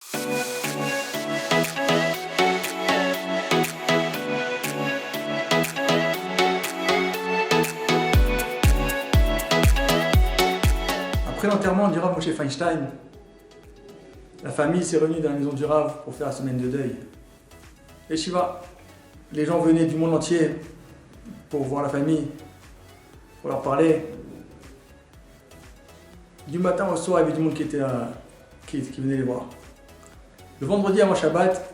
Après l'enterrement du Rav Moshe Feinstein, la famille s'est réunie dans la maison du Rav pour faire la semaine de deuil. Et Shiva, les gens venaient du monde entier pour voir la famille, pour leur parler. Du matin au soir, il y avait du monde qui était là, qui venait les voir. Le vendredi avant Shabbat,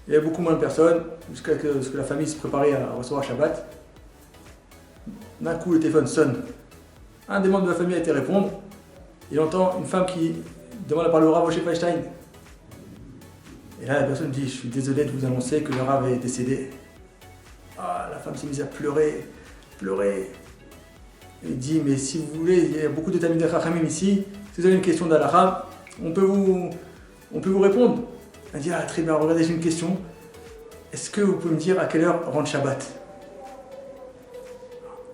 il y avait beaucoup moins de personnes, jusqu'à ce que la famille se préparait à recevoir Shabbat. D'un coup, le téléphone sonne. Un des membres de la famille a été répondre. Il entend une femme qui demande à parler au Rav Moshe Feinstein. Et là, la personne dit: je suis désolé de vous annoncer que le Rav est décédé. Ah, la femme s'est mise à pleurer. Il dit: mais si vous voulez, il y a beaucoup de Talmidei Chachamim ici. Si vous avez une question d'Halakha, on peut vous répondre. Elle dit: ah, très bien, regardez, j'ai une question. Est-ce que vous pouvez me dire à quelle heure rentre Shabbat?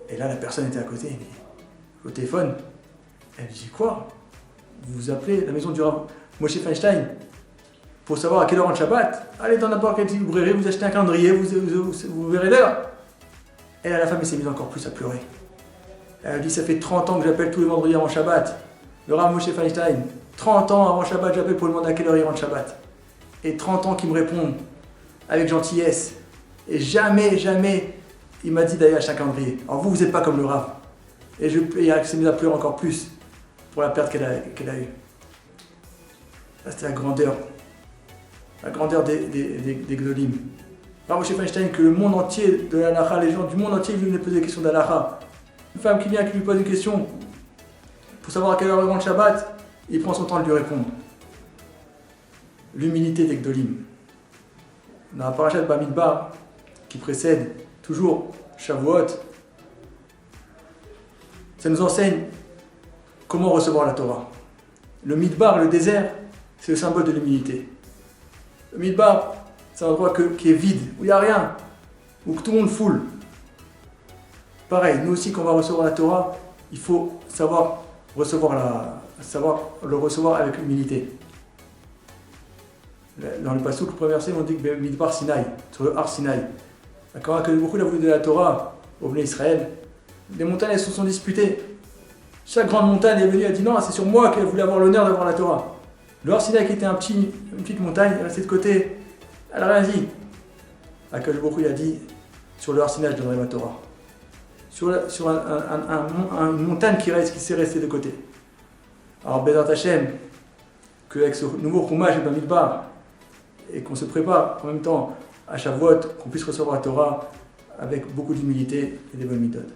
Et là, la personne était à côté, au téléphone. Elle lui dit: quoi? Vous appelez la maison du Rav Moshe Feinstein pour savoir à quelle heure rentre Shabbat? Allez dans n'importe quelle librairie, vous achetez un calendrier, vous verrez l'heure. Et là, la femme s'est mise encore plus à pleurer. Elle dit: ça fait 30 ans que j'appelle tous les vendredis avant Shabbat, le Rav Moshe Feinstein. 30 ans avant Shabbat, j'appelle pour lui demander à quelle heure il rentre Shabbat. Et 30 ans qu'il me répond avec gentillesse. Et jamais, il m'a dit d'aller acheter un calendrier. Alors vous n'êtes pas comme le Rav. Et elle s'est mise à pleurer encore plus pour la perte qu'elle a eue. Ça, c'était la grandeur des Gdolim. Rav Moshe Feinstein, que le monde entier de l'Halakha, les gens du monde entier viennent lui poser des questions d'Halakha. Une femme qui vient, qui lui pose une question pour savoir à quelle heure il rentre Shabbat, il prend son temps de lui répondre. L'humilité des Gdolim. Dans la paracha de Bamidbar, qui précède toujours Shavuot, ça nous enseigne comment recevoir la Torah. Le Midbar, le désert, c'est le symbole de l'humilité. Le Midbar, c'est un endroit qui est vide, où il n'y a rien, où tout le monde foule. Pareil, nous aussi, quand on va recevoir la Torah, il faut savoir le recevoir avec humilité. Dans le pasuk, le premier verset, on dit que Midbar Sinaï, sur le Har Sinaï. Quand beaucoup a voulu de la Torah au Bnei Israël, les montagnes elles se sont disputées. Chaque grande montagne est venue et a dit: non, c'est sur moi qu'elle voulait avoir l'honneur d'avoir la Torah. Le Har Sinaï, qui était une petite montagne, est resté de côté. Elle n'a rien dit. Akadosh Baruch Hu, il a dit: sur le Har Sinaï, je donnerai ma Torah. Sur une montagne qui s'est restée de côté. Alors, Bezrat Hashem, qu'avec ce nouveau Chumash et Bamidbar, et qu'on se prépare en même temps à Shavuot, qu'on puisse recevoir la Torah avec beaucoup d'humilité et des bonnes méthodes.